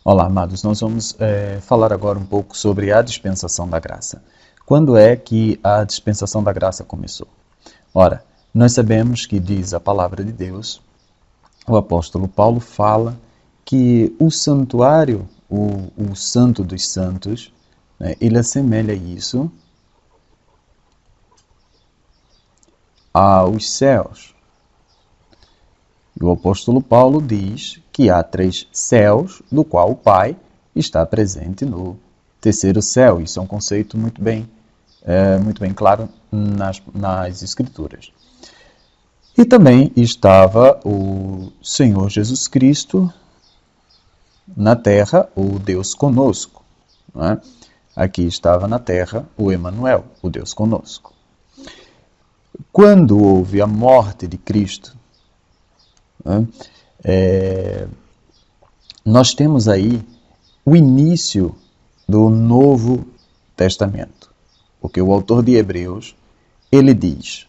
Olá, amados. Nós vamos falar agora um pouco sobre a dispensação da graça. Quando é que a dispensação da graça começou? Ora, nós sabemos que diz a palavra de Deus, o apóstolo Paulo fala que o santuário, o santo dos santos, né, ele assemelha isso aos céus. E o apóstolo Paulo diz que há 3 céus, do qual o Pai está presente no terceiro céu. Isso é um conceito muito bem claro nas Escrituras. E também estava o Senhor Jesus Cristo na terra, o Deus conosco. Não é? Aqui estava na terra o Emanuel, o Deus conosco. Quando houve a morte de Cristo, nós temos aí o início do Novo Testamento. Porque o autor de Hebreus, ele diz,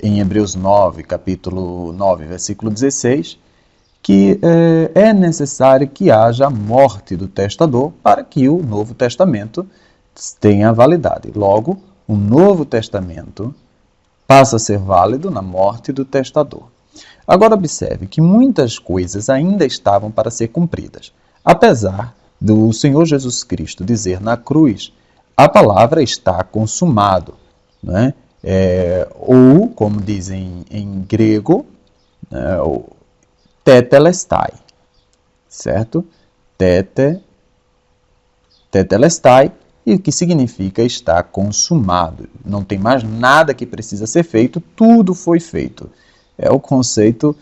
em Hebreus 9, capítulo 9, versículo 16, que é necessário que haja a morte do testador para que o Novo Testamento tenha validade. Logo, o Novo Testamento passa a ser válido na morte do testador. Agora observe que muitas coisas ainda estavam para ser cumpridas. Apesar do Senhor Jesus Cristo dizer na cruz, a palavra está consumado, né? Ou, como dizem em grego, tetelestai, certo? Tetelestai, e o que significa está consumado. Não tem mais nada que precisa ser feito, tudo foi feito. É o conceito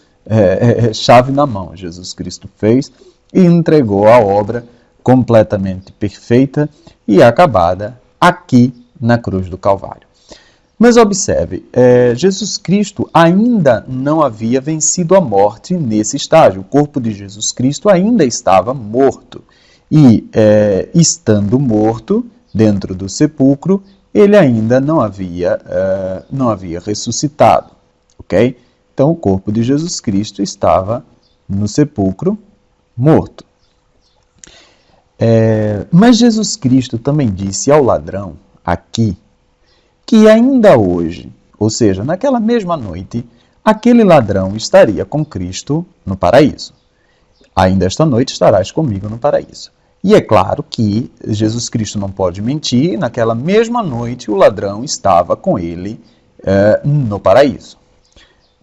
chave na mão. Jesus Cristo fez e entregou a obra completamente perfeita e acabada aqui na cruz do Calvário. Mas observe, Jesus Cristo ainda não havia vencido a morte nesse estágio. O corpo de Jesus Cristo ainda estava morto. E, estando morto dentro do sepulcro, ele ainda não havia ressuscitado. Ok? Então, o corpo de Jesus Cristo estava no sepulcro, morto. Mas Jesus Cristo também disse ao ladrão, aqui, que ainda hoje, ou seja, naquela mesma noite, aquele ladrão estaria com Cristo no paraíso. Ainda esta noite estarás comigo no paraíso. E é claro que Jesus Cristo não pode mentir, naquela mesma noite o ladrão estava com ele no paraíso.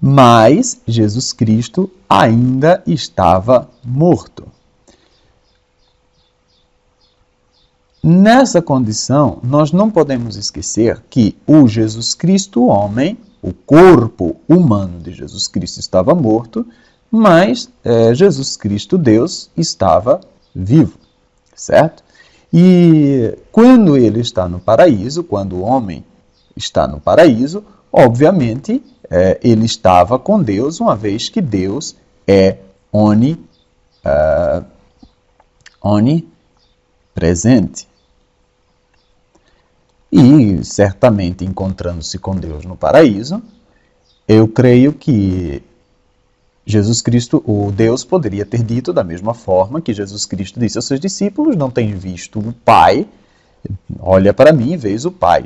Mas Jesus Cristo ainda estava morto. Nessa condição, nós não podemos esquecer que o Jesus Cristo homem, o corpo humano de Jesus Cristo estava morto, mas Jesus Cristo Deus estava vivo, certo? E quando ele está no paraíso, quando o homem está no paraíso, obviamente ele estava com Deus, uma vez que Deus é onipresente. E, certamente, encontrando-se com Deus no paraíso, eu creio que Jesus Cristo, o Deus, poderia ter dito da mesma forma que Jesus Cristo disse aos seus discípulos, não tens visto o Pai, olha para mim e vês o Pai.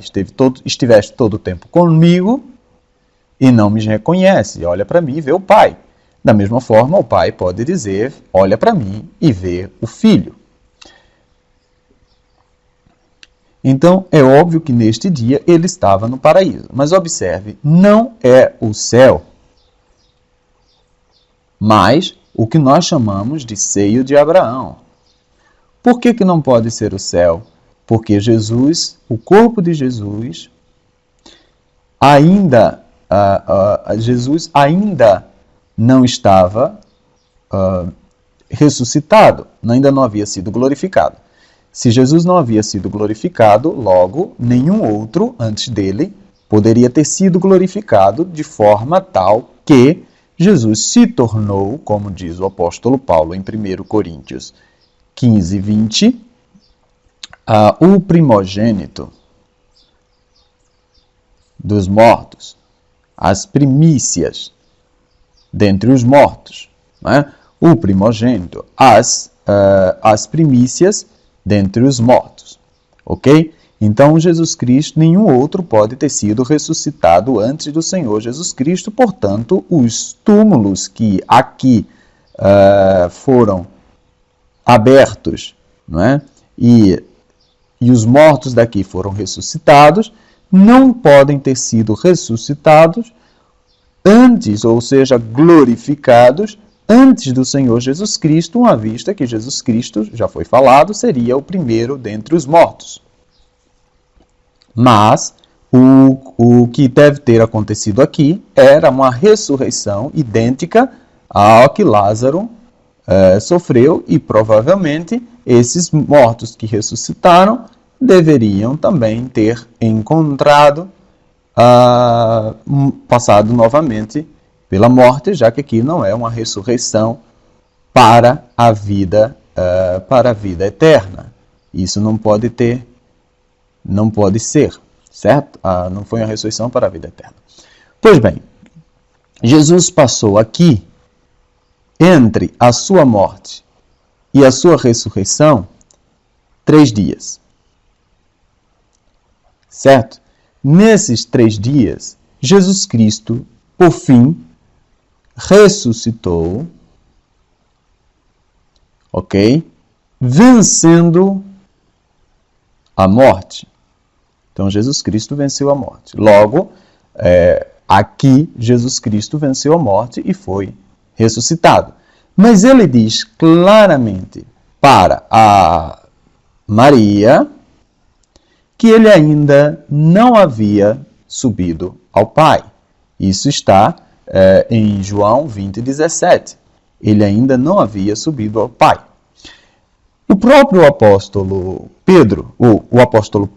Estiveste todo o tempo comigo e não me reconhece, olha para mim e vê o Pai. Da mesma forma, o Pai pode dizer, olha para mim e vê o Filho. Então, é óbvio que neste dia ele estava no paraíso. Mas observe, não é o céu, mas o que nós chamamos de seio de Abraão. Por que não pode ser o céu? Porque Jesus, o corpo de Jesus, Jesus ainda não estava ressuscitado, ainda não havia sido glorificado. Se Jesus não havia sido glorificado, logo, nenhum outro antes dele poderia ter sido glorificado de forma tal que Jesus se tornou, como diz o apóstolo Paulo em 1 Coríntios 15, 20, o primogênito dos mortos, as primícias dentre os mortos, né? O primogênito, as as primícias dentre os mortos. Ok? Então, Jesus Cristo, nenhum outro pode ter sido ressuscitado antes do Senhor Jesus Cristo. Portanto, os túmulos que aqui foram abertos, não é? E os mortos daqui foram ressuscitados, não podem ter sido ressuscitados antes, ou seja, glorificados antes do Senhor Jesus Cristo, uma vista que Jesus Cristo, já foi falado, seria o primeiro dentre os mortos. Mas o que deve ter acontecido aqui era uma ressurreição idêntica ao que Lázaro sofreu, e provavelmente esses mortos que ressuscitaram deveriam também ter encontrado, passado novamente pela morte, já que aqui não é uma ressurreição para a vida eterna. Isso não pode ser, certo? Não foi uma ressurreição para a vida eterna. Pois bem, Jesus passou aqui, entre a sua morte e a sua ressurreição, 3 dias. Certo? Nesses 3 dias, Jesus Cristo, por fim, ressuscitou, ok? Vencendo a morte. Então, Jesus Cristo venceu a morte. Logo, aqui, Jesus Cristo venceu a morte e foi ressuscitado. Mas ele diz claramente para a Maria que ele ainda não havia subido ao Pai. Isso está em João 20:17. Ele ainda não havia subido ao Pai. O próprio apóstolo Pedro, ou o apóstolo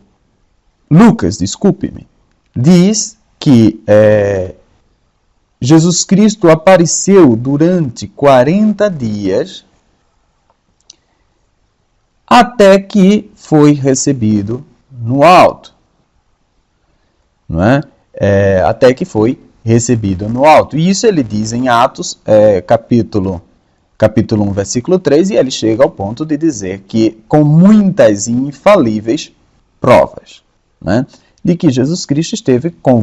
Lucas, desculpe-me, diz que Jesus Cristo apareceu durante 40 dias até que foi recebido no alto. Não é? Até que foi recebido no alto. E isso ele diz em Atos, capítulo 1, versículo 3, e ele chega ao ponto de dizer que com muitas e infalíveis provas, né, de que Jesus Cristo esteve com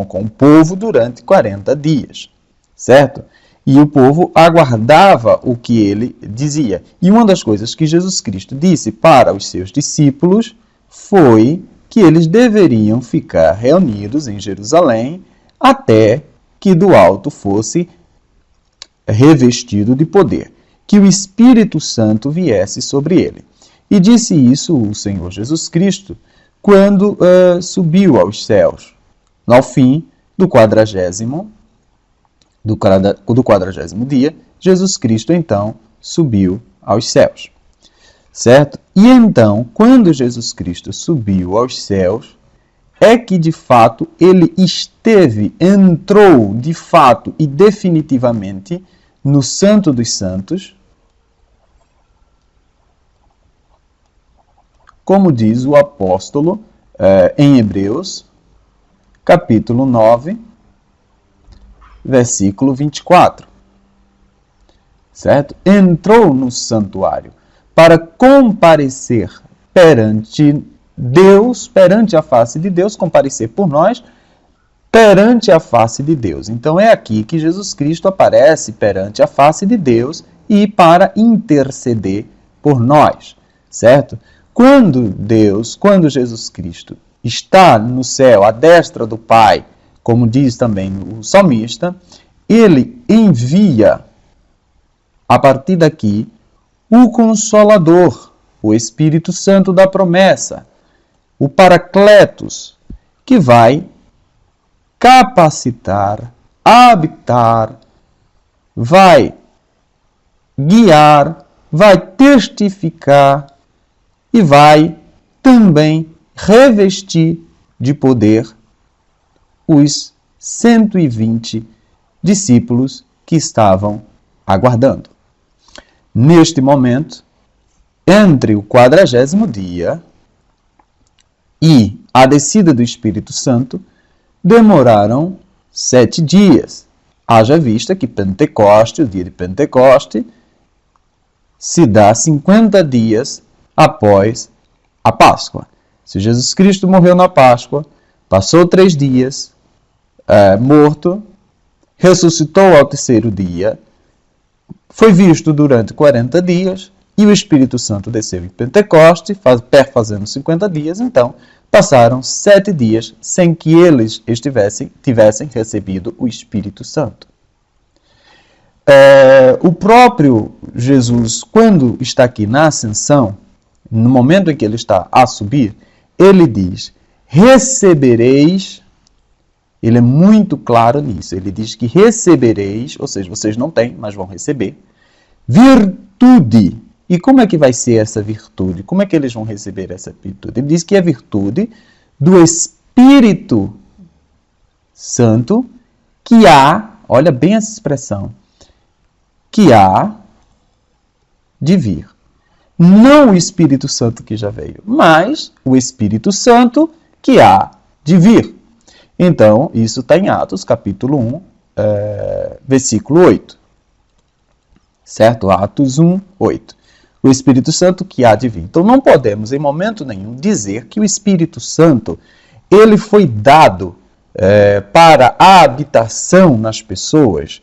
o povo durante 40 dias, certo? E o povo aguardava o que ele dizia. E uma das coisas que Jesus Cristo disse para os seus discípulos foi que eles deveriam ficar reunidos em Jerusalém até que do alto fosse revestido de poder, que o Espírito Santo viesse sobre ele. E disse isso o Senhor Jesus Cristo quando subiu aos céus, ao fim do 40º dia. Jesus Cristo então subiu aos céus, certo? E então, quando Jesus Cristo subiu aos céus, é que de fato ele entrou de fato e definitivamente no Santo dos Santos, como diz o apóstolo em Hebreus, capítulo 9, versículo 24. Certo? Entrou no santuário para comparecer perante Deus, perante a face de Deus, comparecer por nós, perante a face de Deus. Então é aqui que Jesus Cristo aparece perante a face de Deus e para interceder por nós, certo? Quando Jesus Cristo está no céu, à destra do Pai, como diz também o salmista, ele envia, a partir daqui, o Consolador, o Espírito Santo da promessa, o Paracletos, que vai capacitar, habitar, vai guiar, vai testificar e vai também revestir de poder os 120 discípulos que estavam aguardando. Neste momento, entre o 40º dia e a descida do Espírito Santo, demoraram 7 dias. Haja vista que Pentecoste, o dia de Pentecoste, se dá 50 dias após a Páscoa. Se Jesus Cristo morreu na Páscoa, passou 3 dias morto, ressuscitou ao terceiro dia, foi visto durante 40 dias e o Espírito Santo desceu em Pentecoste, perfazendo 50 dias, então passaram 7 dias sem que eles tivessem recebido o Espírito Santo. O próprio Jesus, quando está aqui na ascensão, no momento em que ele está a subir, ele diz, recebereis, ele é muito claro nisso, ele diz que recebereis, ou seja, vocês não têm, mas vão receber, virtude. E como é que vai ser essa virtude? Como é que eles vão receber essa virtude? Ele diz que é virtude do Espírito Santo que há, olha bem essa expressão, que há de vir. Não o Espírito Santo que já veio, mas o Espírito Santo que há de vir. Então, isso está em Atos, capítulo 1, versículo 8. Certo? Atos 1, 8. O Espírito Santo que há de vir. Então, não podemos, em momento nenhum, dizer que o Espírito Santo ele foi dado para a habitação nas pessoas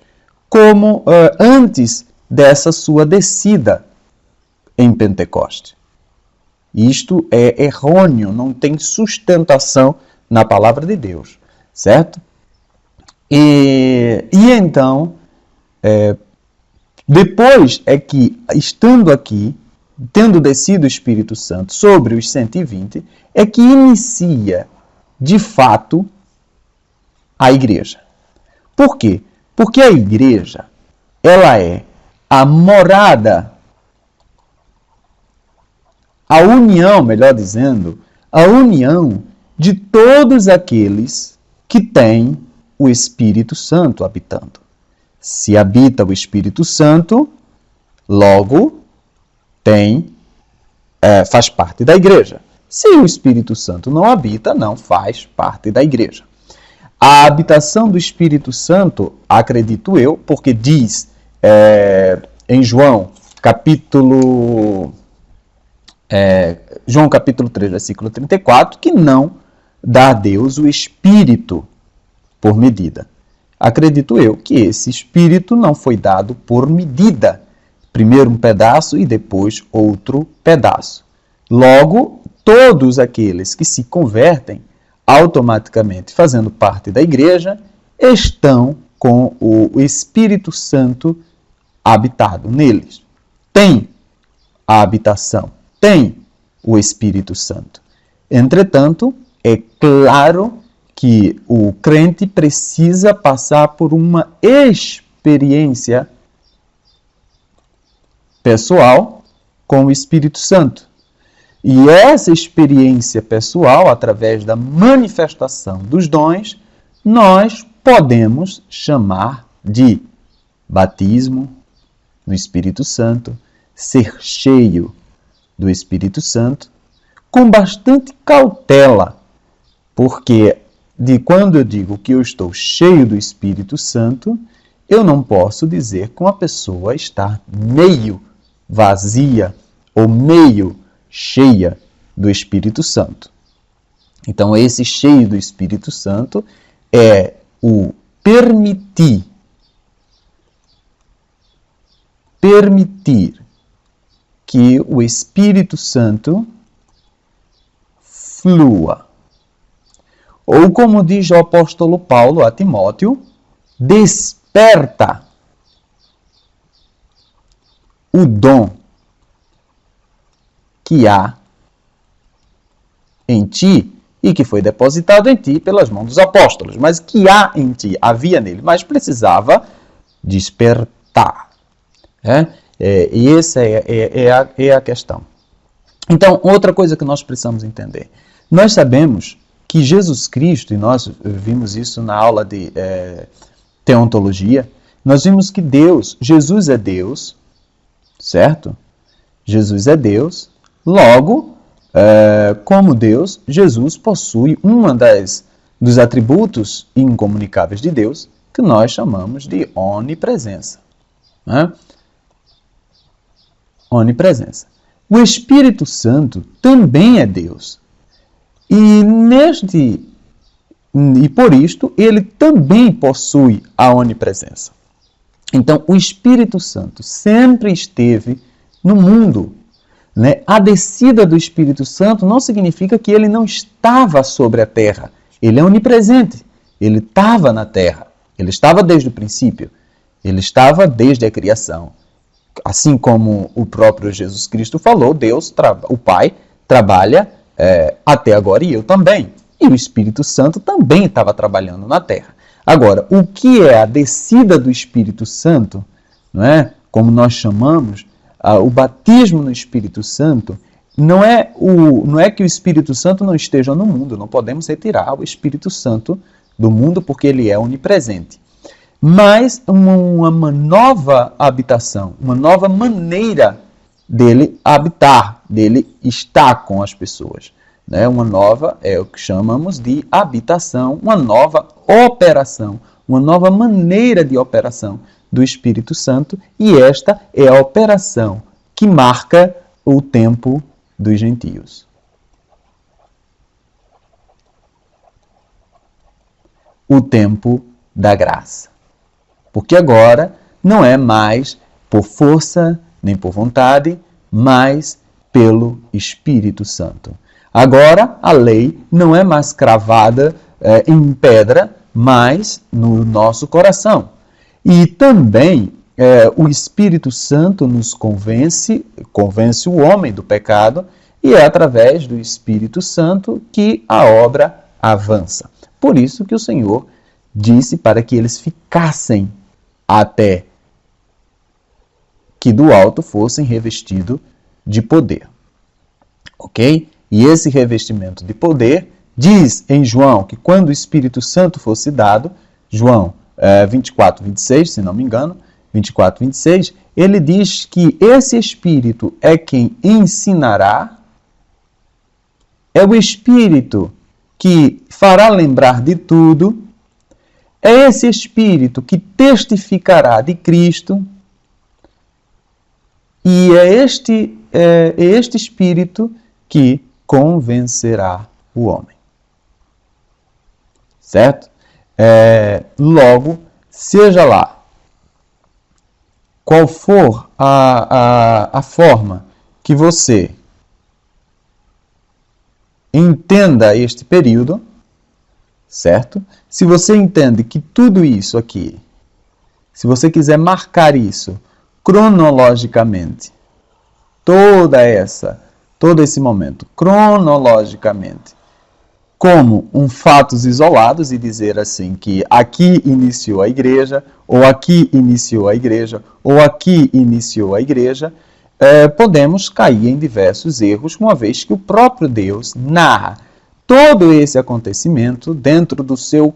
como antes dessa sua descida em Pentecoste. Isto é errôneo, não tem sustentação na palavra de Deus, certo? E então, depois é que, estando aqui, tendo descido o Espírito Santo sobre os 120, é que inicia, de fato, a igreja. Por quê? Porque a igreja, ela é a morada, a união, melhor dizendo, a união de todos aqueles que têm o Espírito Santo habitando. Se habita o Espírito Santo, logo faz parte da igreja. Se o Espírito Santo não habita, não faz parte da igreja. A habitação do Espírito Santo, acredito eu, porque diz em João capítulo 3, versículo 34, que não dá a Deus o Espírito por medida. Acredito eu que esse Espírito não foi dado por medida. Primeiro um pedaço e depois outro pedaço. Logo, todos aqueles que se convertem, automaticamente fazendo parte da igreja, estão com o Espírito Santo habitado neles. Tem a habitação, tem o Espírito Santo. Entretanto, é claro que o crente precisa passar por uma experiência pessoal com o Espírito Santo. E essa experiência pessoal, através da manifestação dos dons, nós podemos chamar de batismo no Espírito Santo, ser cheio do Espírito Santo, com bastante cautela, porque quando eu digo que eu estou cheio do Espírito Santo, eu não posso dizer que uma pessoa está meio vazia ou meio cheia do Espírito Santo. Então, esse cheio do Espírito Santo é o permitir que o Espírito Santo flua. Ou como diz o apóstolo Paulo a Timóteo, desperta o dom que há em ti e que foi depositado em ti pelas mãos dos apóstolos, mas que há em ti, havia nele, mas precisava despertar. E essa é a questão. Então, outra coisa que nós precisamos entender. Nós sabemos que Jesus Cristo, e nós vimos isso na aula de teontologia, nós vimos que Jesus é Deus, certo? Jesus é Deus, logo, como Deus, Jesus possui dos atributos incomunicáveis de Deus, que nós chamamos de onipresença. Né? onipresença. O Espírito Santo também é Deus. E por isto, ele também possui a onipresença. Então, o Espírito Santo sempre esteve no mundo. Né? A descida do Espírito Santo não significa que ele não estava sobre a terra. Ele é onipresente. Ele estava na terra. Ele estava desde o princípio. Ele estava desde a criação. Assim como o próprio Jesus Cristo falou, Deus, o Pai, trabalha até agora e eu também. E o Espírito Santo também estava trabalhando na terra. Agora, o que é a descida do Espírito Santo, não é? Como nós chamamos, o batismo no Espírito Santo, não é que o Espírito Santo não esteja no mundo, não podemos retirar o Espírito Santo do mundo porque ele é onipresente. Mas uma nova habitação, uma nova maneira dele habitar, dele estar com as pessoas. Né? Uma nova, é o que chamamos de habitação, uma nova operação, uma nova maneira de operação do Espírito Santo, e esta é a operação que marca o tempo dos gentios. O tempo da graça. Porque agora não é mais por força nem por vontade, mas pelo Espírito Santo. Agora a lei não é mais cravada em pedra, mas no nosso coração. E também o Espírito Santo nos convence o homem do pecado, e é através do Espírito Santo que a obra avança. Por isso que o Senhor disse para que eles ficassem até que do alto fossem revestidos de poder. Ok? E esse revestimento de poder diz em João que quando o Espírito Santo fosse dado, João 24, 26, se não me engano, 24, 26, ele diz que esse Espírito é quem ensinará, é o Espírito que fará lembrar de tudo, é esse Espírito que testificará de Cristo, e é este Espírito que convencerá o homem. Certo? Logo, seja lá qual for a forma que você entenda este período, certo? Se você entende que tudo isso aqui, se você quiser marcar isso cronologicamente, todo esse momento, cronologicamente, como fatos isolados e dizer assim que aqui iniciou a igreja, ou aqui iniciou a igreja, ou aqui iniciou a igreja, podemos cair em diversos erros, uma vez que o próprio Deus narra todo esse acontecimento dentro do seu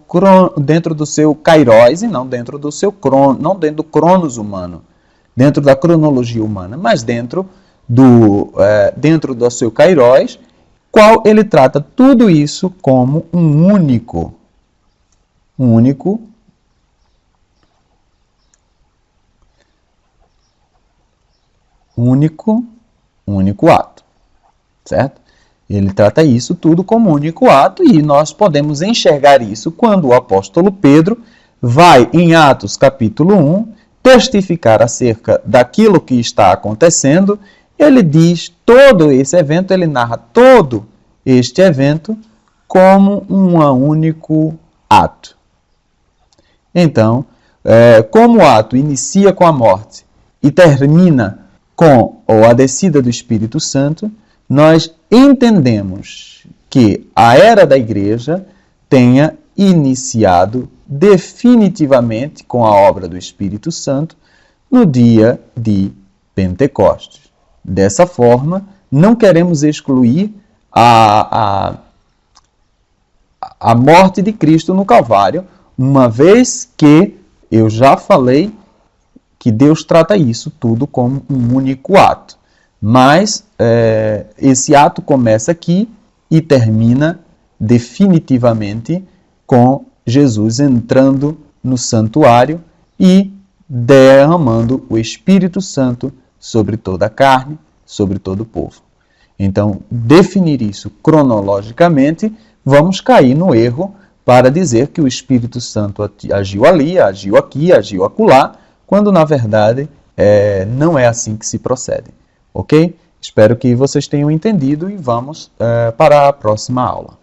kairos e não dentro do seu não dentro do cronos humano, dentro da cronologia humana, mas dentro do seu kairos, qual ele trata tudo isso como um único ato, certo? Ele trata isso tudo como um único ato e nós podemos enxergar isso quando o apóstolo Pedro vai em Atos capítulo 1 testificar acerca daquilo que está acontecendo. Ele diz todo esse evento, ele narra todo este evento como um único ato. Então, como o ato inicia com a morte e termina com a descida do Espírito Santo, nós entendemos que a era da igreja tenha iniciado definitivamente com a obra do Espírito Santo no dia de Pentecostes. Dessa forma, não queremos excluir a morte de Cristo no Calvário, uma vez que eu já falei que Deus trata isso tudo como um único ato. Mas esse ato começa aqui e termina definitivamente com Jesus entrando no santuário e derramando o Espírito Santo sobre toda a carne, sobre todo o povo. Então, definir isso cronologicamente, vamos cair no erro para dizer que o Espírito Santo agiu ali, agiu aqui, agiu acolá, quando na verdade não é assim que se procede. Ok? Espero que vocês tenham entendido e vamos para a próxima aula.